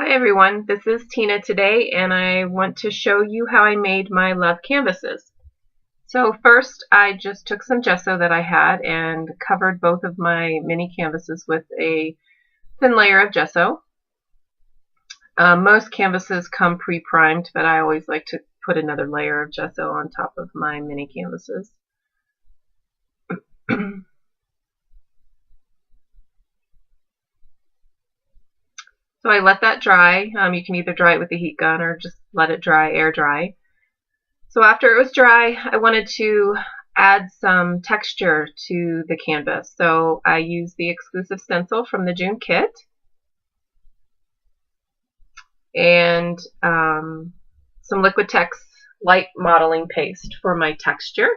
Hi everyone, this is Tina today and I want to show you how I made my love canvases. So first I just took some gesso that I had and covered both of my mini canvases with a thin layer of gesso. Most canvases come pre-primed, but I always like to put another layer of gesso on top of my mini canvases. So I let that dry. You can either dry it with a heat gun or just let it dry, air dry. So after it was dry, I wanted to add some texture to the canvas. So I used the exclusive stencil from the June kit and some Liquitex light modeling paste for my texture.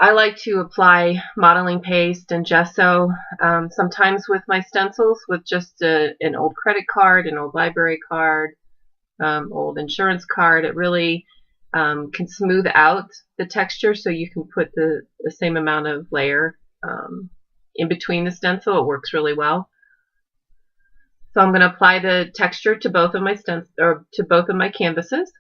I like to apply modeling paste and gesso sometimes with my stencils with just an old credit card, an old library card, old insurance card. It really can smooth out the texture so you can put the same amount of layer in between the stencil. It works really well. So I'm going to apply the texture to both of my to both of my canvases.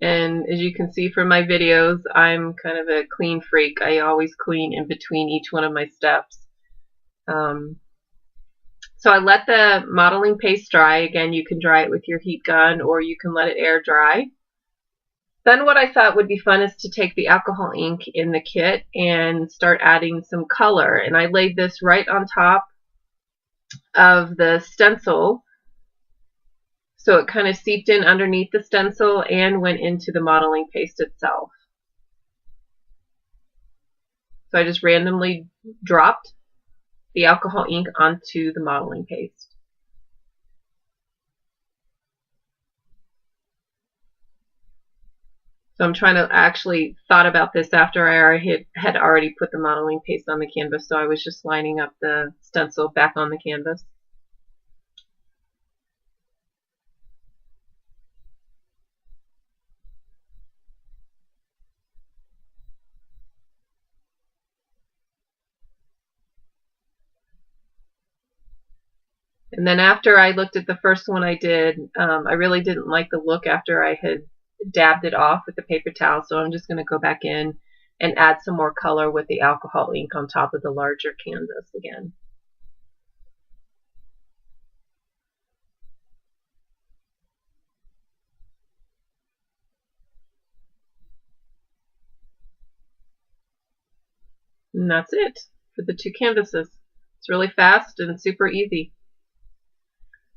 And as you can see from my videos, I'm kind of a clean freak. I always clean in between each one of my steps. So I let the modeling paste dry. Again, you can dry it with your heat gun or you can let it air dry. Then what I thought would be fun is to take the alcohol ink in the kit and start adding some color. And I laid this right on top of the stencil, so it kind of seeped in underneath the stencil and went into the modeling paste itself. So I just randomly dropped the alcohol ink onto the modeling paste. So I'm trying to actually thought about this after I had already put the modeling paste on the canvas, so I was just lining up the stencil back on the canvas. And then after I looked at the first one I did, I really didn't like the look after I had dabbed it off with the paper towel, so I'm just going to go back in and add some more color with the alcohol ink on top of the larger canvas again. And that's it for the two canvases. It's really fast and super easy.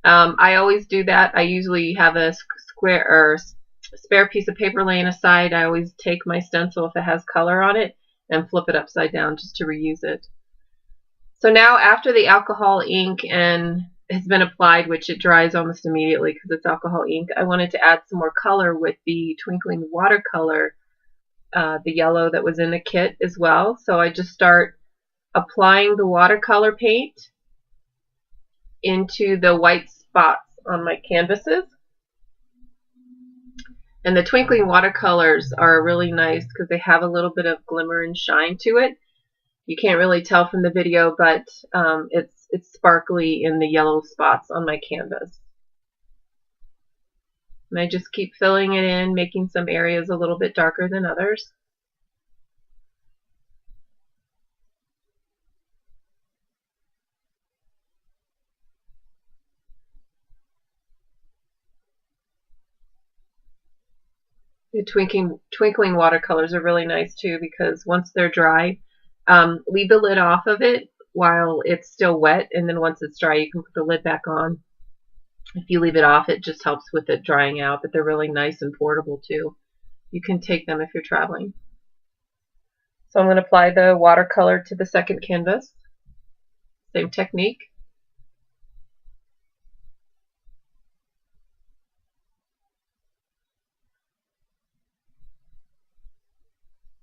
I always do that. I usually have a square or spare piece of paper laying aside. I always take my stencil if it has color on it and flip it upside down just to reuse it. So now after the alcohol ink has been applied, which it dries almost immediately because it's alcohol ink, I wanted to add some more color with the Twinkling Watercolor, the yellow that was in the kit as well. So I just start applying the watercolor paint into the white spots on my canvases. And the Twinkling Watercolors are really nice because they have a little bit of glimmer and shine to it. You can't really tell from the video, but it's sparkly in the yellow spots on my canvas. And I just keep filling it in, making some areas a little bit darker than others. The twinkling watercolors are really nice too because once they're dry, leave the lid off of it while it's still wet, and then once it's dry you can put the lid back on. If you leave it off, it just helps with it drying out, but they're really nice and portable too. You can take them if you're traveling. So I'm going to apply the watercolor to the second canvas. Same technique.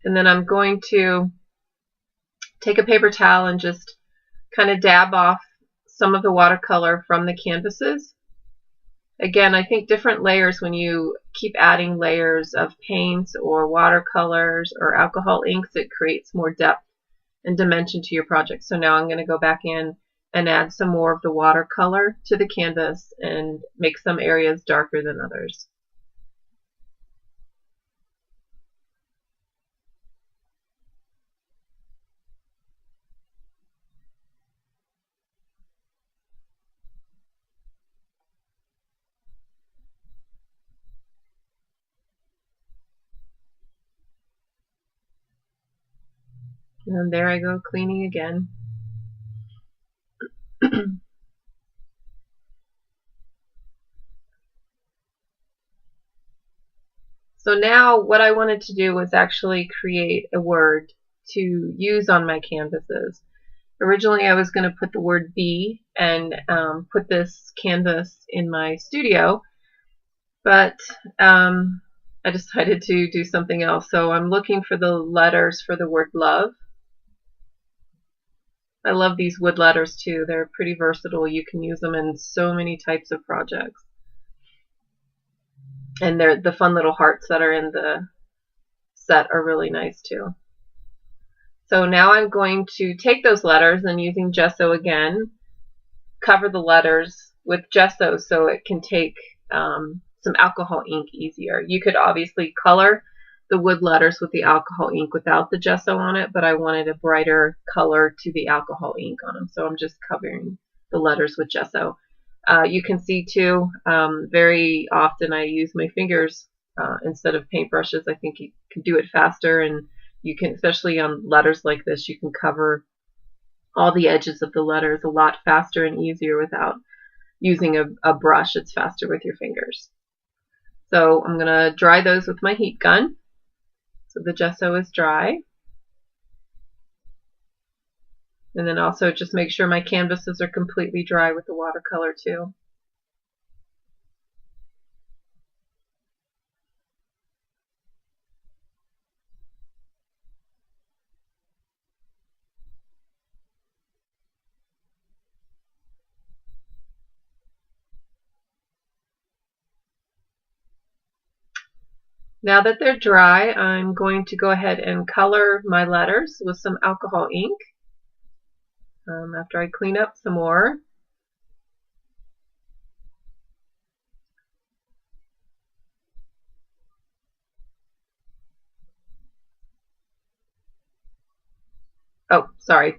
And then I'm going to take a paper towel and just kind of dab off some of the watercolor from the canvases. Again, I think different layers, when you keep adding layers of paints or watercolors or alcohol inks, it creates more depth and dimension to your project. So now I'm going to go back in and add some more of the watercolor to the canvas and make some areas darker than others. And there I go, cleaning again. So now what I wanted to do was actually create a word to use on my canvases. Originally I was going to put the word "be" and put this canvas in my studio, but I decided to do something else. So I'm looking for the letters for the word "love." I love these wood letters too. They're pretty versatile. You can use them in so many types of projects. And they're the fun little hearts that are in the set are really nice too. So now I'm going to take those letters and, using gesso again, cover the letters with gesso so it can take some alcohol ink easier. You could obviously color the wood letters with the alcohol ink without the gesso on it, but I wanted a brighter color to the alcohol ink on them, so I'm just covering the letters with gesso. You can see too, very often I use my fingers instead of paintbrushes. I think you can do it faster, and you can, especially on letters like this, you can cover all the edges of the letters a lot faster and easier without using a brush. It's faster with your fingers. So I'm going to dry those with my heat gun. So the gesso is dry. And then also just make sure my canvases are completely dry with the watercolor too. Now that they're dry, I'm going to go ahead and color my letters with some alcohol ink after I clean up some more. Oh, sorry.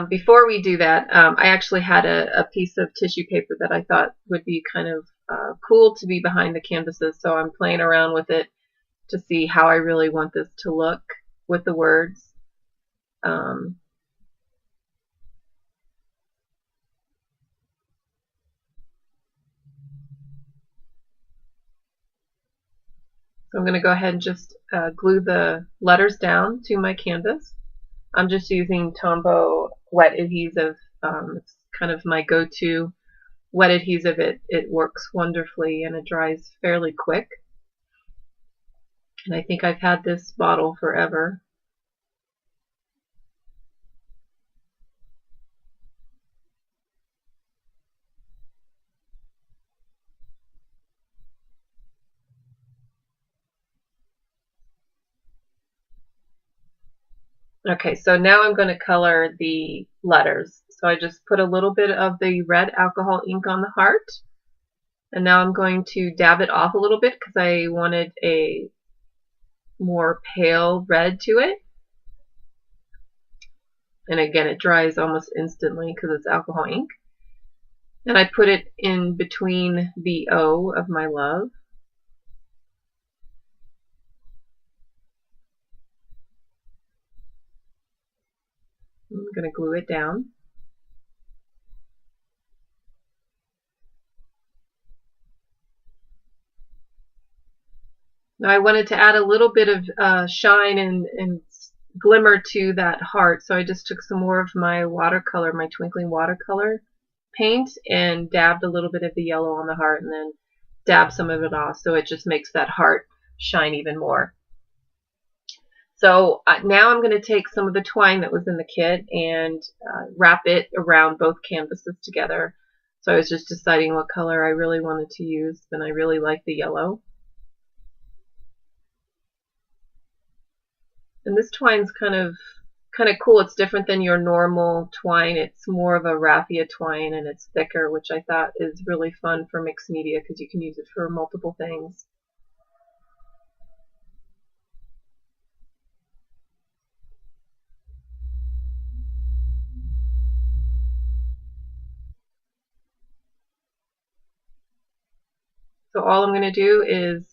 Before we do that, I actually had a piece of tissue paper that I thought would be kind of cool to be behind the canvases, so I'm playing around with it to see how I really want this to look with the words. So I'm going to go ahead and just glue the letters down to my canvas. I'm just using Tombow wet adhesive. It's kind of my go-to wet adhesive. It works wonderfully and it dries fairly quick. And I think I've had this bottle forever. Okay, so now I'm going to color the letters. So I just put a little bit of the red alcohol ink on the heart. And now I'm going to dab it off a little bit because I wanted a more pale red to it. And again, it dries almost instantly because it's alcohol ink. And I put it in between the O of my love. I'm going to glue it down. Now I wanted to add a little bit of shine and glimmer to that heart, so I just took some more of my watercolor, my Twinkling Watercolor paint, and dabbed a little bit of the yellow on the heart and then dabbed some of it off, so it just makes that heart shine even more. So now I'm going to take some of the twine that was in the kit and wrap it around both canvases together. So I was just deciding what color I really wanted to use, and I really like the yellow. And this twine's kind of cool. It's different than your normal twine. It's more of a raffia twine, and it's thicker, which I thought is really fun for mixed media because you can use it for multiple things. So all I'm going to do is,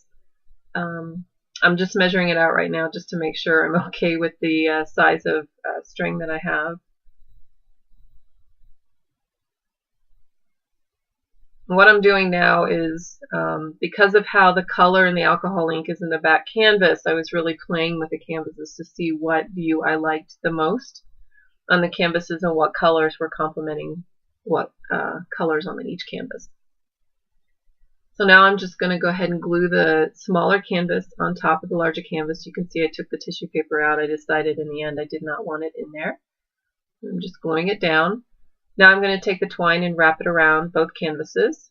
I'm just measuring it out right now just to make sure I'm okay with the size of string that I have. What I'm doing now is, because of how the color and the alcohol ink is in the back canvas, I was really playing with the canvases to see what view I liked the most on the canvases and what colors were complementing what colors on each canvas. So now I'm just going to go ahead and glue the smaller canvas on top of the larger canvas. You can see I took the tissue paper out. I decided in the end I did not want it in there. I'm just gluing it down. Now I'm going to take the twine and wrap it around both canvases.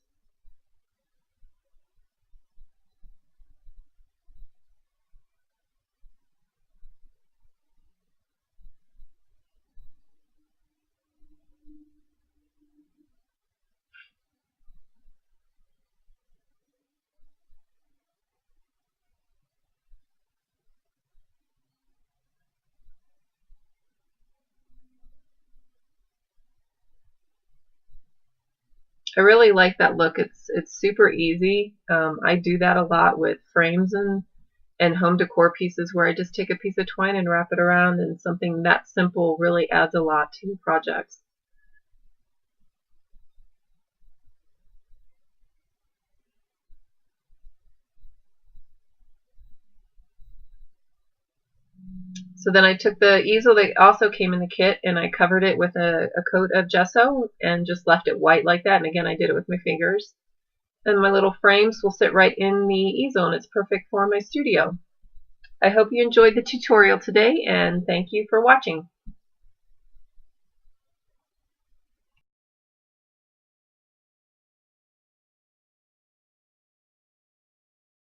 I really like that look. It's super easy. I do that a lot with frames and home decor pieces where I just take a piece of twine and wrap it around, and something that simple really adds a lot to your projects. So then I took the easel that also came in the kit and I covered it with a coat of gesso and just left it white like that. And again, I did it with my fingers. And my little frames will sit right in the easel, and it's perfect for my studio. I hope you enjoyed the tutorial today, and thank you for watching.